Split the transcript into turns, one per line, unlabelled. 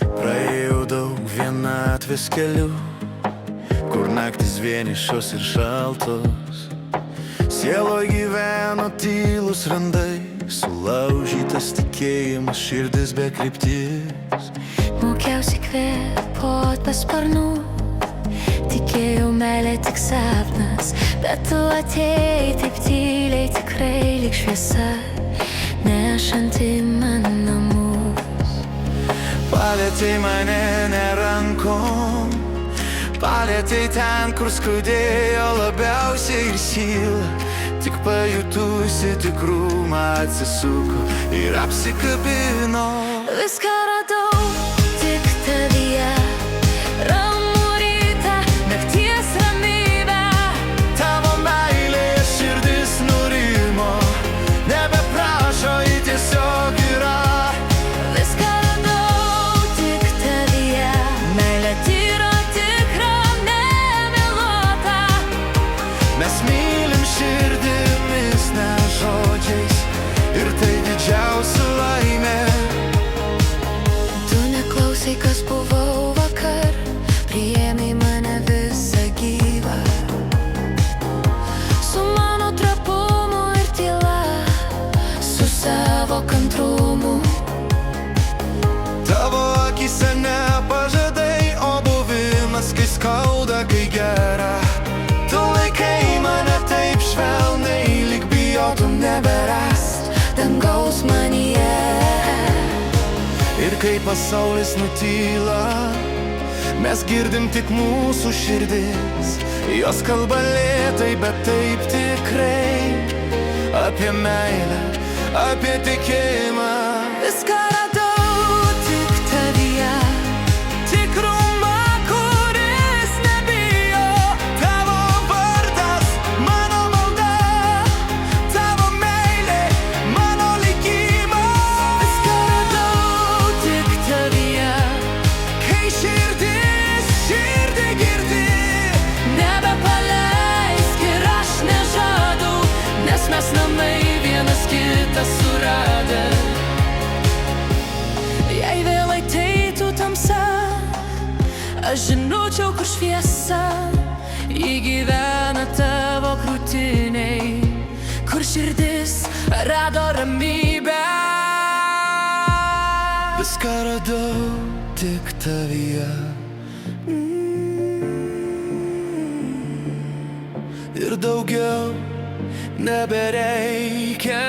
Praėjau daug vienatvės kelių, kur naktis vienišos ir šaltos. Sieloje gyveno tylus randai, sulaužytas tikėjimas, širdis be krypties.
Mokiausi kvėpuot be sparnų, tikėjau meilė tik sapnas, bet tu atėjai taip tyliai, tikrai lyg šviesa, nešanti man namus.
Palietei mane ne rankom, palietei ten, kur skaudėjo labiausiai ir siela. Tik pajutusi tikrumą atsisuko ir apsikabino.
Viską radau tik tavyje, ramų rytą, nakties ramybę.
Tavo meilėje širdis nurimo, nebeprašo, ji tiesiog yra.
Viską radau tik tavyje, meilė tyra, tikra, nemeluota.
Mes mylim širdimis, ne žodžiais, ir tai didžiausia laimė.
Tu neklausai, kas buvau vakar, priėmei mane visą gyvą. Su mano trapumu ir tyla, su savo kantrumu.
Tavo akyse ne pažadai, o buvimas, kai skauda, kai gera. Tu laikai mane taip švelniai, lyg bijotum neberast
Dangaus manyje.
Ir kai pasaulis nutyla, mes girdim tik mūsų širdis. Jos kalba lėtai, bet taip tikrai, apie meilę, apie tikėjimą.
Viską radau tik tavyje,
Tikrumą, kuris nebijo. Tavo vardas, mano malda, tavo meilė, mano likimas.
viską radau tik tavyje.
Kai širdis širdį girdi,
Nebepaleisk ir aš nežadu, nes mes namai vienas kitą suradę. Jei vėl ateitų tamsa, aš žinočiau, kur šviesa. Ji gyvena tavo krūtiniai, kur širdis rado ramybę.
viską radau tik tavyje. Ir daugiau nebereikia.